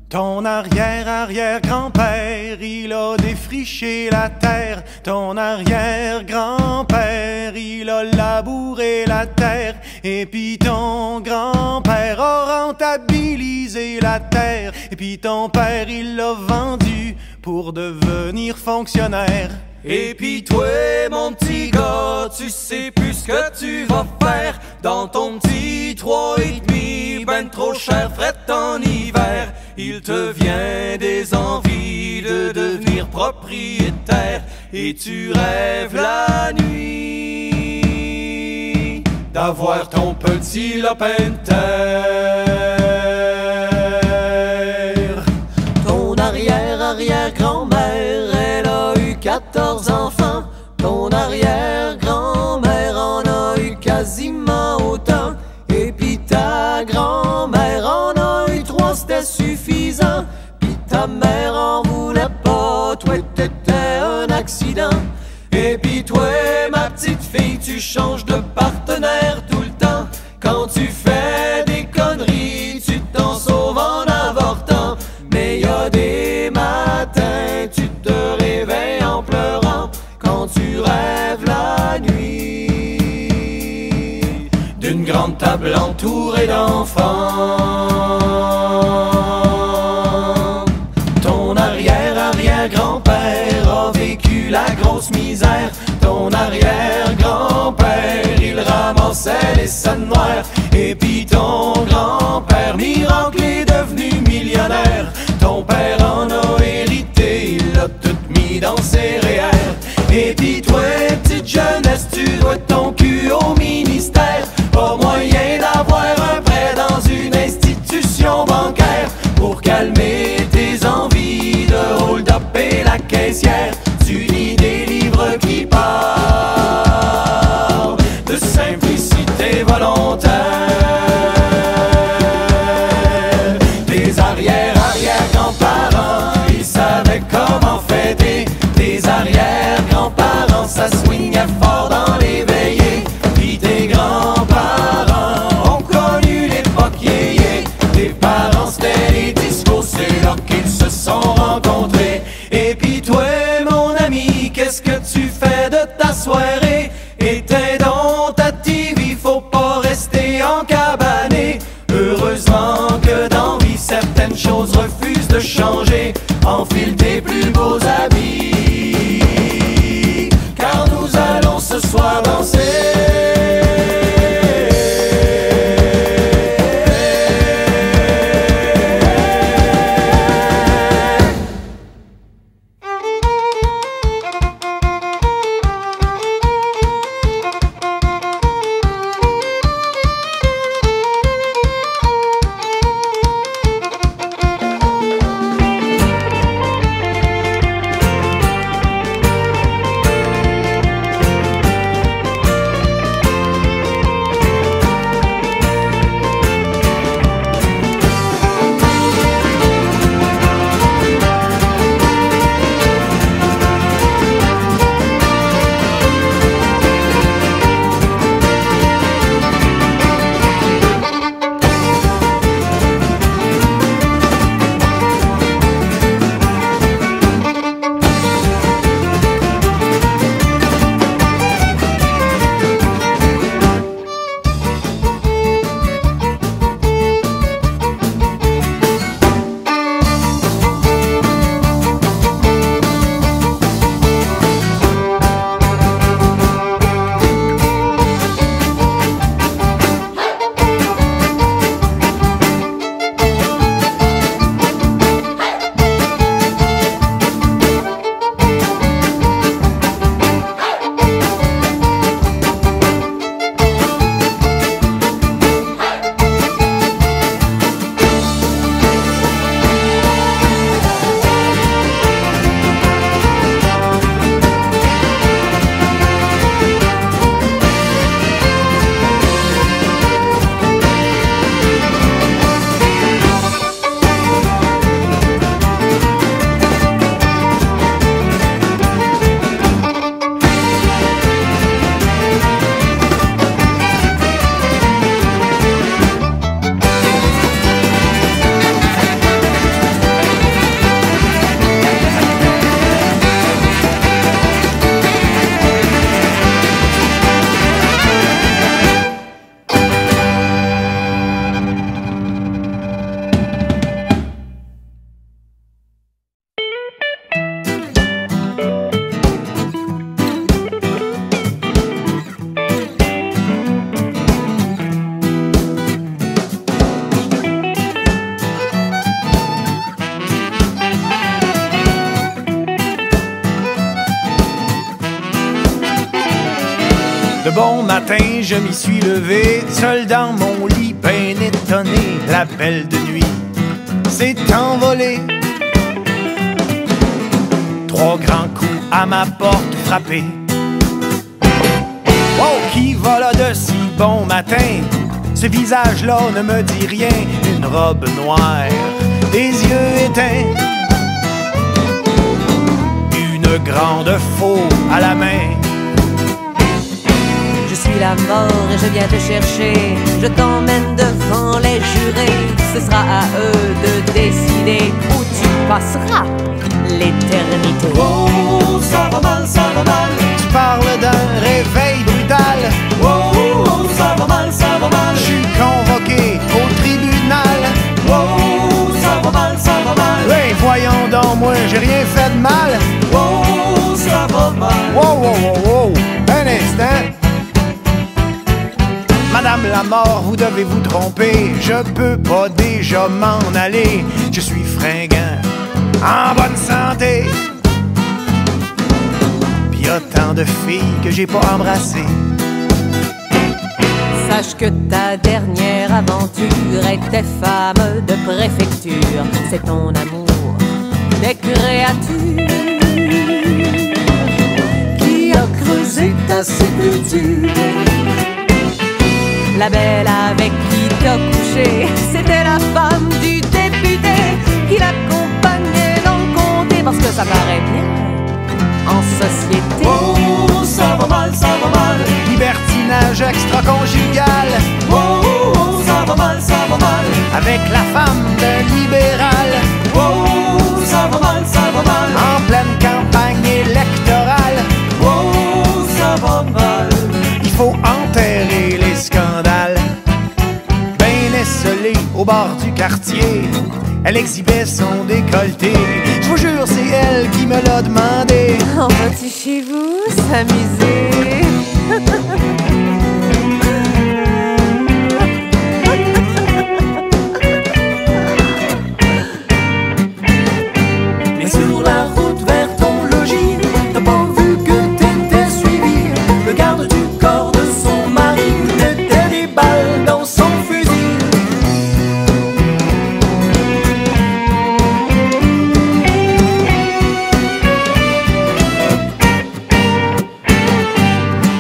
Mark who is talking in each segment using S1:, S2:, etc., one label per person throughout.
S1: Ton arrière-arrière-grand-père, il a défriché la terre. Ton arrière-grand-père, il a labouré la terre. Et puis ton grand-père a rentabilisé la terre. Et puis ton père, il l'a vendu pour devenir fonctionnaire.
S2: Et puis toi, mon petit gars, tu sais plus ce que tu vas faire dans ton petit 3,5, ben trop cher, fret en hiver. Il te vient des envies de devenir propriétaire et tu rêves la nuit d'avoir ton petit lopin de terre.
S3: Ton arrière-arrière-grand-mère, elle a eu 14 enfants. Ton arrière-grand-mère en a eu quasiment autant. Et puis ta grand-mère en a eu 3, c'était suffisant. Puis ta mère en voulait pas, toi t'étais un accident. Et puis toi, ma petite fille, tu changes de partenaire tout le temps. Quand tu fais des conneries, tu t'en sauves en avortant. Mais y a des matins, tu te réveilles en pleurant quand tu rêves la nuit d'une grande table entourée d'enfants. Ton arrière-arrière-grand-père a vécu la grosse misère. Ton arrière-grand-père, il ramassait les scènes noires. Et puis ton grand-père, miracle, est devenu millionnaire. Ton père en a hérité, il l'a tout mis dans ses REER. Et puis toi, petite jeunesse, tu dois ton cul au ministère. Pas moyen d'avoir un prêt dans une institution bancaire pour calmer tes envies de hold-up et la caissière. Tu lis des livres qui parlent de simplicité volontaire. Tes arrière-arrière-grands-parents, ils savaient comment fêter. Tes arrière-grands-parents, ça swingait fort dans les veillées. Puis tes grands-parents ont connu l'époque yéyé. Tes parents, c'était les discos, c'est là qu'ils se sont rencontrés. Et puis toi, mon ami, qu'est-ce que tu fais de ta soirée? Éteins donc ta TV, faut pas rester encabané. Heureusement que dans vie, certaines choses refusent de changer. Enfile tes plus beaux habits, car nous allons ce soir danser.
S1: De bon matin, je m'y suis levé, seul dans mon lit, ben étonné. La belle de nuit s'est envolée. 3 grands coups à ma porte frappée. Oh, qui va là de si bon matin? Ce visage-là ne me dit rien. Une robe noire, des yeux éteints, une grande faux à la main.
S4: Je suis la mort et je viens te chercher. Je t'emmène devant les jurés. Ce sera à eux de décider où tu passeras l'éternité.
S3: Oh, ça va mal, ça va mal.
S1: Tu parles d'un réveil brutal.
S3: Oh, ça va mal, ça va mal.
S1: Je suis convoqué au tribunal.
S3: Oh, ça va mal, ça va mal.
S1: Oui, voyons donc, moi, j'ai rien fait de mal.
S3: Oh, ça va mal.
S1: Wow, wow, wow, wow. Un instant. Madame la mort, vous devez vous tromper. Je peux pas déjà m'en aller. Je suis fringant, en bonne santé. Pis y a tant de filles que j'ai pas embrassées.
S4: Sache que ta dernière aventure était femme de préfecture. C'est ton amour des créatures
S3: Qui a creusé ta sépulture?
S4: La belle avec qui t'as couché, c'était la femme du député qui l'accompagnait dans le comté parce que ça paraît bien en société.
S3: Oh, ça va mal, ça va mal.
S1: Libertinage extra-conjugal.
S3: Oh, ça va mal, ça va mal.
S1: Avec la femme d'un libéral.
S3: Oh, ça va mal, ça va mal.
S1: En pleine campagne électorale.
S3: Oh, ça va mal.
S1: Il faut enterrer les scandales. Ben esselée au bord du quartier, elle exhibait son décolleté. Je vous jure, c'est elle qui me l'a demandé.
S4: On va-tu chez vous s'amuser?
S3: Mais sur la route vers ton logis, t'as pas vu que t'étais suivi. Le garde du corps de son mari mettait des balles dans son fusil.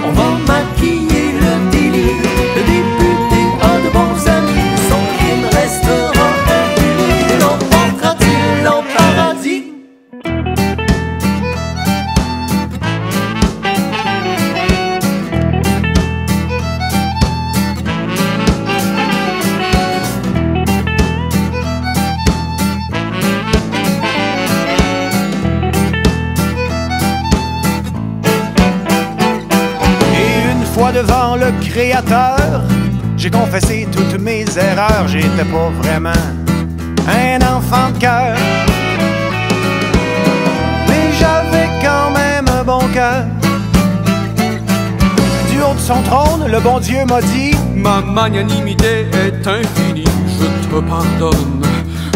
S3: On va maquiller le délit. Le député a de bons amis. Son crime restera impuni. Non, entrera-t-il en paradis?
S1: Et une fois devant le Créateur, j'ai confessé toutes mes erreurs. J'étais pas vraiment un enfant de cœur, mais j'avais quand même un bon cœur. Du haut de son trône, le bon Dieu m'a dit:
S2: Ma magnanimité est infinie, je te pardonne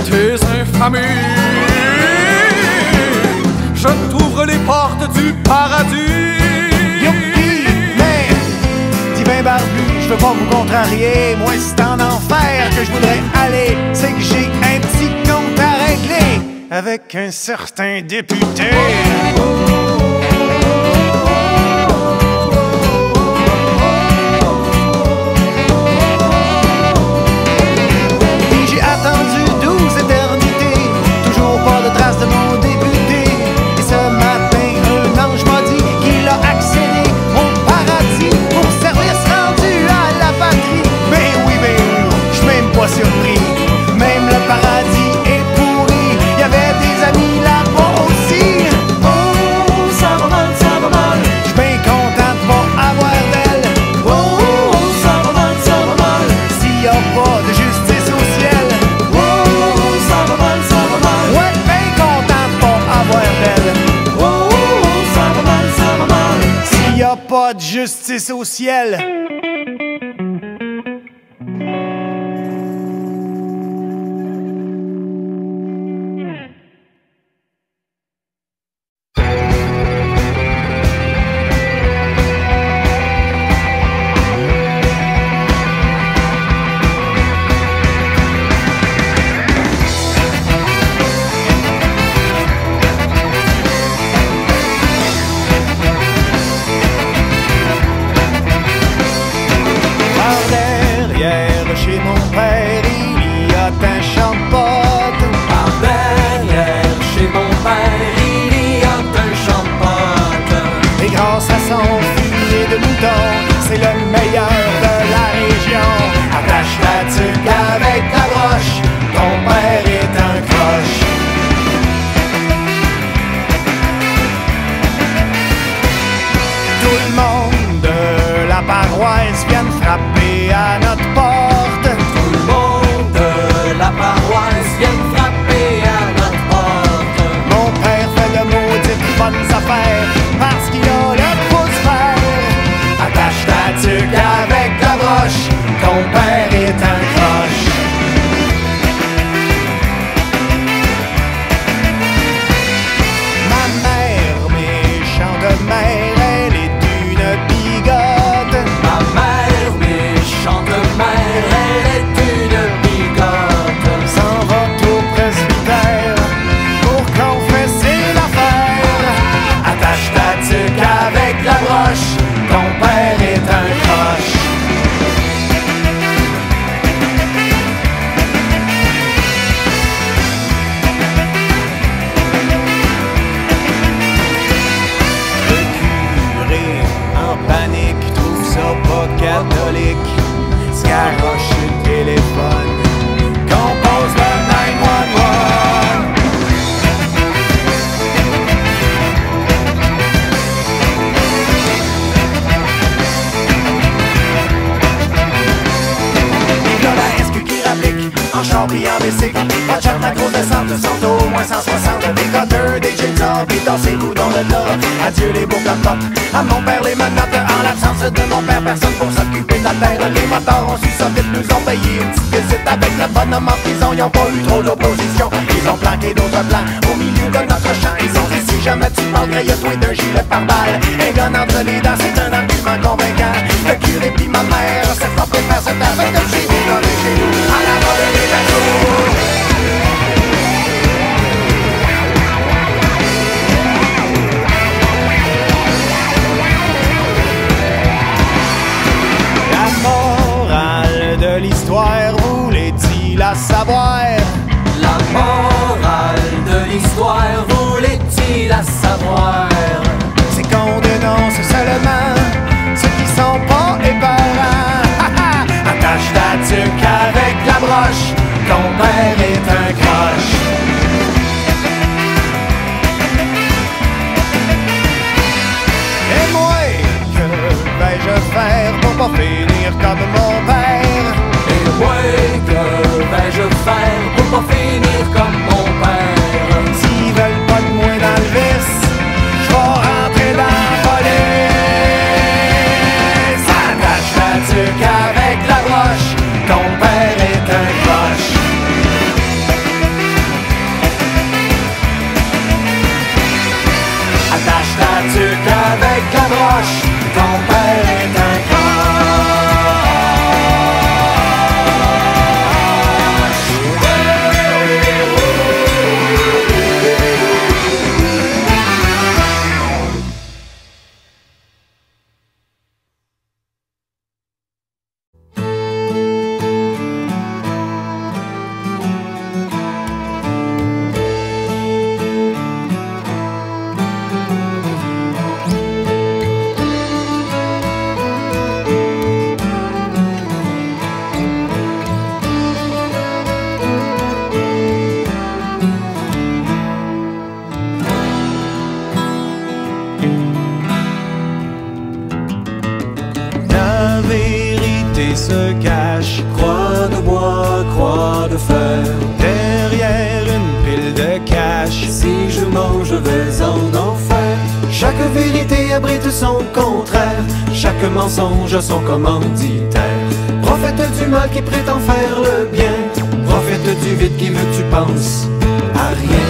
S2: tes infamies. Je t'ouvre les portes du paradis.
S1: Youpi! Mais, divin barbu, je veux pas vous contrarier. Moi, c'est en enfer que je voudrais aller. C'est que j'ai un petit compte à régler avec un certain député. Et j'ai attendu 12 éternités, toujours pas de trace de mon député. Et ce matin, un ange m'a dit qu'il a accédé au paradis pour service rendu à la patrie. Ben oui, je suis même pas surpris. Même le paradis est pourri. Il y avait des amis là-bas aussi.
S3: Oh, ça va mal, ça va mal.
S1: Je suis bien content de pas avoir d'elle.
S3: Oh, ça va mal, ça va mal.
S1: S'il y a pas de justice au ciel.
S3: Oh, ça va mal, ça va mal.
S1: Ouais, bien content de pas avoir d'elle.
S3: Oh, ça va mal, ça va mal.
S1: S'il y a pas de justice au ciel. en panique, trouve ça pas catholique, scaroche le téléphone, compose le 911. Y'a la SQ qui rapplique, en char pis en bicycle, pas de chat, la grosse descente, de son au moins 160, des coteurs, des jigsaws, pis dans ses coups dans le tas. Adieu les beaux cocottes, à mon père les menottes, en l'absence de mon père, personne pour s'occuper de la terre. Les motards ont su ça vite, nous ont payé une petite visite avec le bonhomme en prison. Ils ont pas eu trop d'opposition, ils ont planqué d'autres plans au milieu de notre champ. Ils ont dit si jamais tu parles, graille-toi d'un gilet par balle. Un gun entre les dents, c'est un argument convaincant. Le curé pis ma mère, c'est pas pour faire cette affaire comme j'ai vu dans les chez nous, à la mode des bateaux. De l'histoire, voulait-il la savoir?
S2: La morale de l'histoire, voulait-il la savoir?
S1: C'est qu'on dénonce seulement ceux qui sont pas épeurants. Attache ta tuque avec la broche, ton père est un croche. Et moi, que vais-je faire pour pas finir comme mon père?
S2: Ouais, que vais-je faire pour pas finir comme mon père?
S1: S'ils veulent pas de moi dans le vice, j'vais rentrer dans la police. Attache la tuque avec la broche, ton père est un croche. Attache ta tuque avec la broche, ton père est un croche. Se cache,
S2: croix de bois, croix de fer,
S1: derrière une pile de cash.
S2: Si je mange, je vais en enfer.
S3: Chaque vérité abrite son contraire, chaque mensonge a son commanditaire. Prophète du mal qui prétend faire le bien, prophète du vide qui veut que tu penses à rien.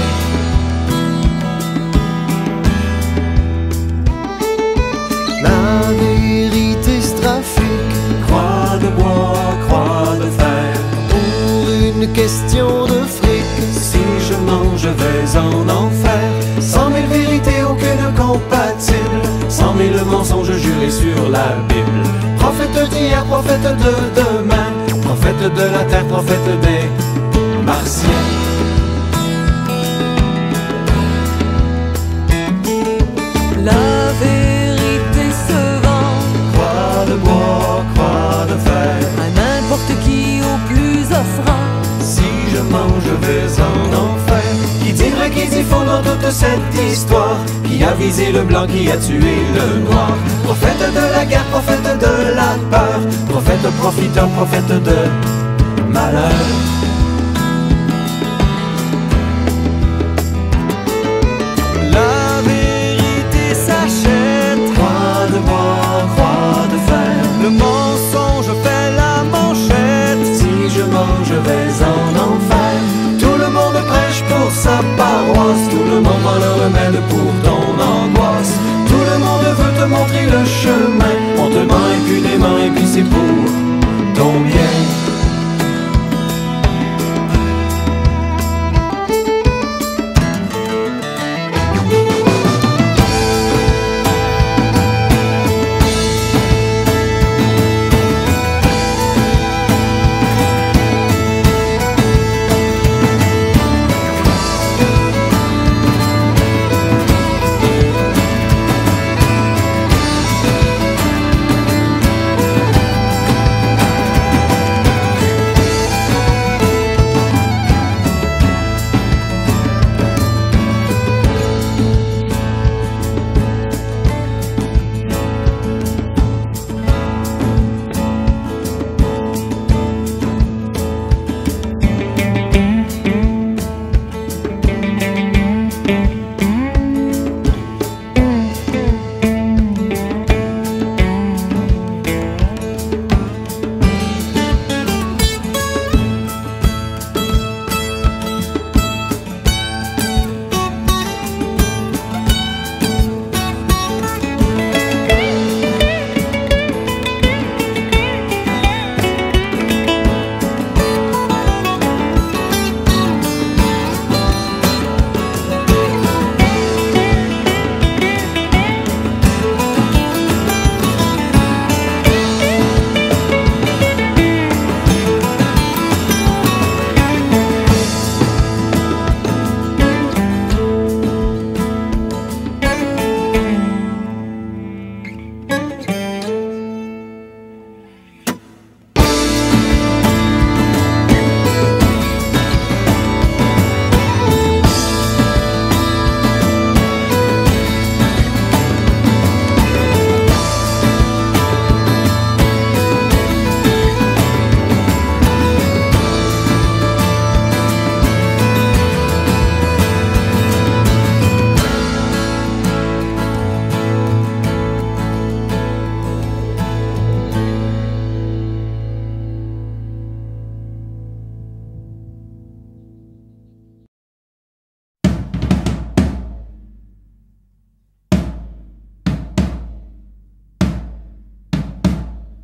S3: La vérité se trafique,
S2: croix de bois, croix de fer,
S3: pour une question de fric.
S2: Si je mange, je vais en enfer.
S3: 100 000 vérités, aucune compatible,
S2: 100 000 mensonges jurés sur la Bible.
S3: prophète d'hier, prophète de demain,
S2: Prophète de la terre, prophète des
S3: martiens.
S4: La vérité se vend,
S2: croix de bois, croix de fer.
S4: à n'importe qui au plus offrant.
S2: Si je mange, je vais en enfer.
S3: Qui dit vrai, qui dit faux dans toute cette histoire,
S2: Qui a visé le blanc, qui a tué le noir.
S3: prophète de la guerre, prophète de la peur,
S2: Prophète profiteur, prophète de malheur.
S1: La vérité s'achète,
S2: Croix de bois, croix de fer.
S1: le mensonge fait la manchette.
S2: Si je mange, je vais en enfer.
S3: tout le monde prêche pour sa paroisse,
S2: Tout le monde prend le remède pour ton angoisse.
S3: tout le monde veut te montrer le chemin.
S2: On te ment impunément et puis c'est pour ton bien.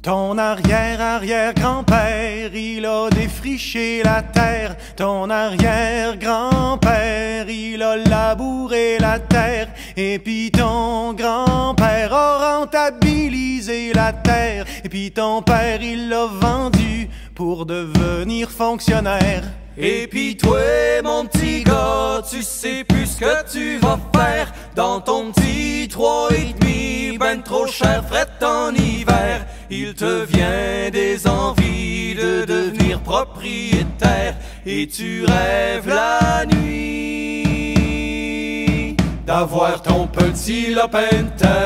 S1: Ton arrière-arrière-grand-père, il a défriché la terre. Ton arrière-grand-père, il a labouré la terre. Et puis ton grand-père a rentabilisé la terre. Et puis ton père, il l'a vendu pour devenir fonctionnaire.
S2: Et pis toi, mon petit gars, tu sais plus ce que tu vas faire dans ton petit 3,5, ben trop cher, fret en hiver. Il te vient des envies de devenir propriétaire et tu rêves la nuit d'avoir ton petit lopin de terre.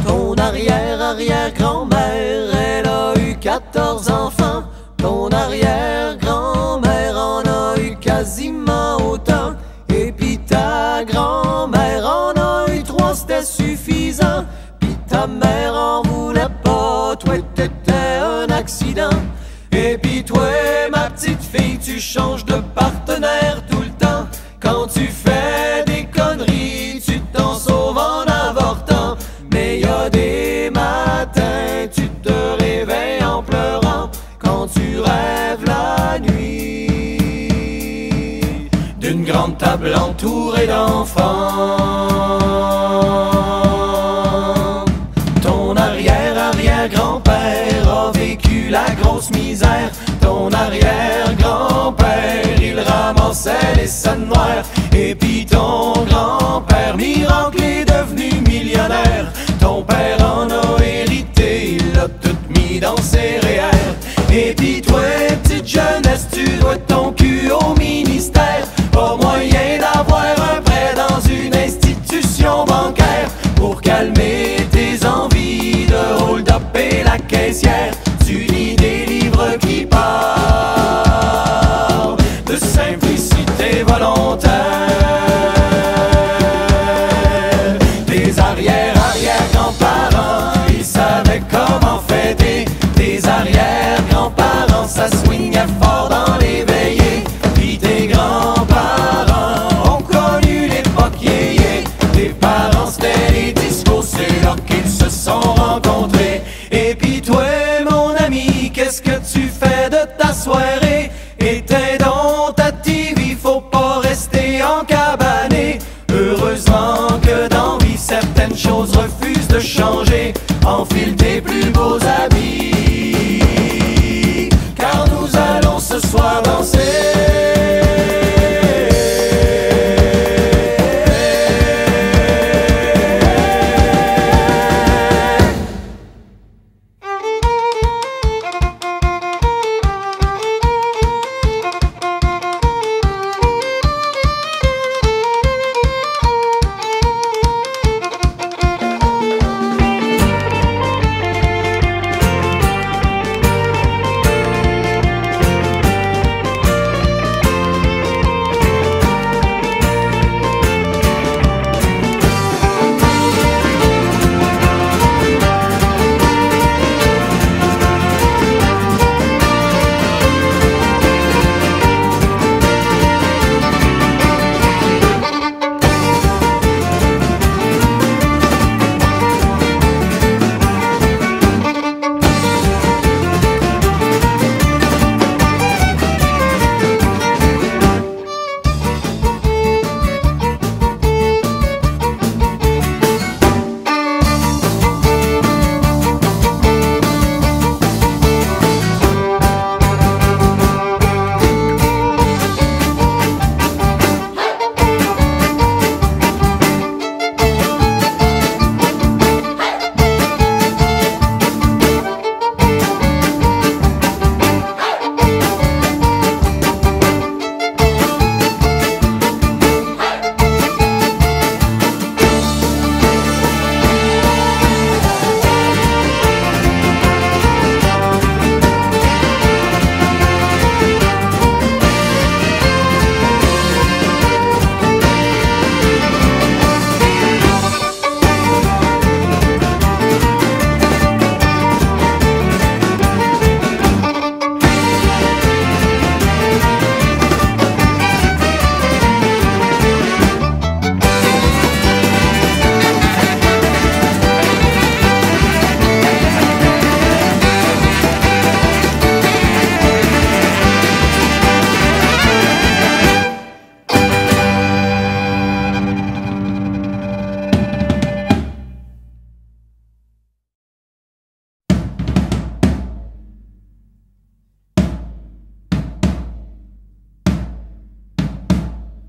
S3: Ton arrière-arrière-grand-mère, elle a eu 14 enfants. Ton arrière-grand-mère en a eu quasiment autant. Et pis ta grand-mère en a eu 3, c'était suffisant. Pis ta mère en voulait pas, toi t'étais un accident. Et pis toi, ma petite fille, tu changes de partenaire tout le temps. Quand tu fais des conneries, tu t'en sauves en avortant. Mais y a des matins, tu te réveilles en pleurant quand tu rêves la nuit d'une grande table entourée d'enfants. Ton arrière-arrière-grand-père a vécu la grosse misère. Ton arrière-grand-père, il ramassait les scènes noires. Et puis ton grand-père, miracle, est devenu millionnaire. Ton père en a hérité, il l'a tout mis dans ses REER. Et puis toi, petite jeunesse, tu dois ton cul au ministère. Pas moyen d'avoir un prêt dans une institution bancaire pour calmer tes envies de hold-up et la caissière. Tu lis des livres qui parlent de simplicité volontaire. Tes arrière-arrière-grands-parents, ils savaient comment fêter. Tes arrière-grands-parents, ça swingait fort dans les veillées. Puis tes grands-parents ont connu l'époque yéyé. Tes parents, c'était les discos, c'est là qu'ils se sont rencontrés. Et puis toi, mon ami, qu'est-ce que tu fais de ta soirée? Éteins donc ta TV, faut pas rester encabané. Heureusement que dans vie, certaines choses refusent de changer. Enfile tes plus beaux habits, car nous allons ce soir danser.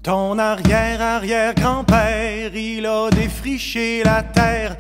S1: Ton arrière-arrière-grand-père, il a défriché la terre.